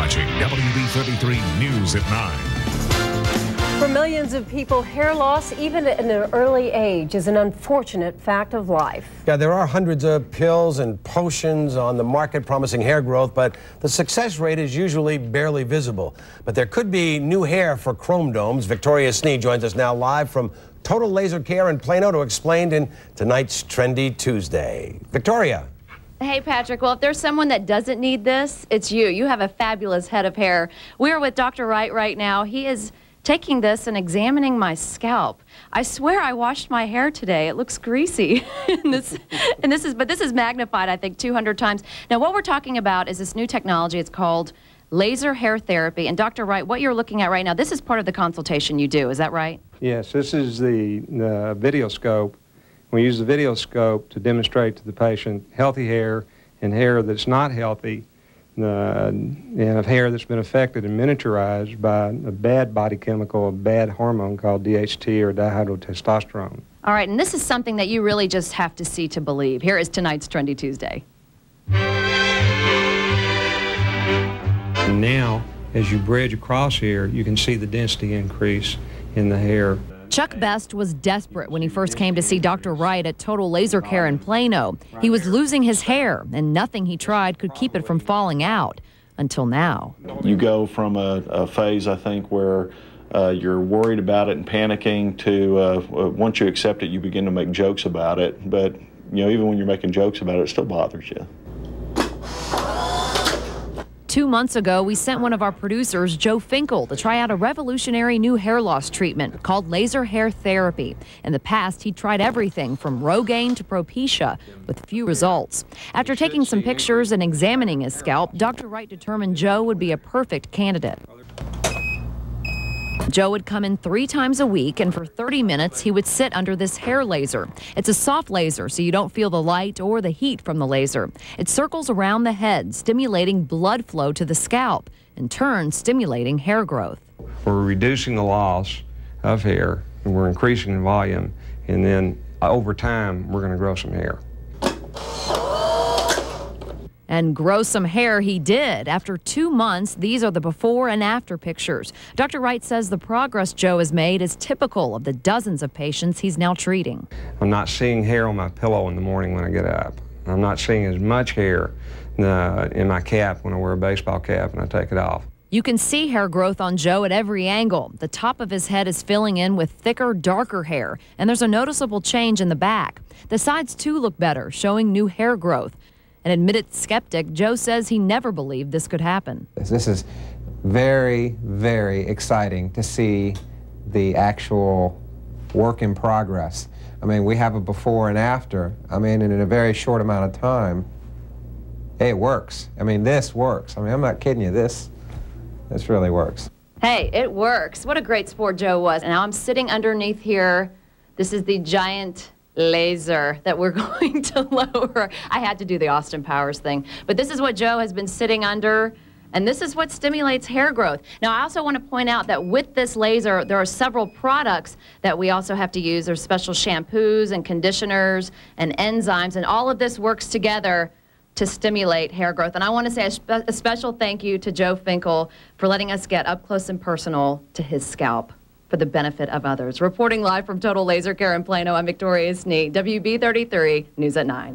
watching WB33 News at 9. For millions of people, hair loss, even at an early age, is an unfortunate fact of life. Yeah, there are hundreds of pills and potions on the market promising hair growth, but the success rate is usually barely visible. But there could be new hair for chrome domes. Victoria Snee joins us now live from Total Laser Care in Plano to explain in tonight's Trendy Tuesday. Victoria. Hey, Patrick. Well, if there's someone that doesn't need this, it's you. You have a fabulous head of hair. We're with Dr. Wright right now. He is taking this and examining my scalp. I swear I washed my hair today. It looks greasy. This is magnified, I think, 200 times. Now, what we're talking about is this new technology. It's called laser hair therapy. And Dr. Wright, what you're looking at right now, this is part of the consultation you do. Is that right? Yes, this is the video scope. We use the video scope to demonstrate to the patient healthy hair and hair that's not healthy, and of hair that's been affected and miniaturized by a bad body chemical, a bad hormone called DHT or dihydrotestosterone. All right, and this is something that you really just have to see to believe. Here is tonight's Trendy Tuesday. And now, as you bridge across here, you can see the density increase in the hair. Chuck Best was desperate when he first came to see Dr. Wright at Total Laser Care in Plano. He was losing his hair, and nothing he tried could keep it from falling out. Until now. You go from a phase, I think, where you're worried about it and panicking to once you accept it, you begin to make jokes about it. But, you know, even when you're making jokes about it, it still bothers you. 2 months ago, we sent one of our producers, Joe Finkel, to try out a revolutionary new hair loss treatment called laser hair therapy. In the past, he tried everything from Rogaine to Propecia with few results. After taking some pictures and examining his scalp, Dr. Wright determined Joe would be a perfect candidate. Joe would come in 3 times a week, and for 30 minutes, he would sit under this hair laser. It's a soft laser, so you don't feel the light or the heat from the laser. It circles around the head, stimulating blood flow to the scalp, in turn stimulating hair growth. We're reducing the loss of hair, and we're increasing the volume, and then over time, we're going to grow some hair. And grow some hair he did. After 2 months, these are the before and after pictures. Dr. Wright says the progress Joe has made is typical of the dozens of patients he's now treating. I'm not seeing hair on my pillow in the morning when I get up. I'm not seeing as much hair in my cap when I wear a baseball cap and I take it off. You can see hair growth on Joe at every angle. The top of his head is filling in with thicker, darker hair, and there's a noticeable change in the back. The sides, too, look better, showing new hair growth. An admitted skeptic, Joe says he never believed this could happen. This is very, very exciting to see the actual work in progress. I mean, we have a before and after. I mean, and in a very short amount of time, it works. I mean, this works. I mean, I'm not kidding you. This really works. Hey, it works. What a great sport Joe was. And now I'm sitting underneath here. This is the giant laser that we're going to lower. I had to do the Austin Powers thing. But this is what Joe has been sitting under, and this is what stimulates hair growth. Now, I also want to point out that with this laser, there are several products that we also have to use. There's special shampoos and conditioners and enzymes, and all of this works together to stimulate hair growth. And I want to say a special thank you to Joe Finkel for letting us get up close and personal to his scalp for the benefit of others. Reporting live from Total Laser Care in Plano, I'm Victoria Snee, WB33 News at 9.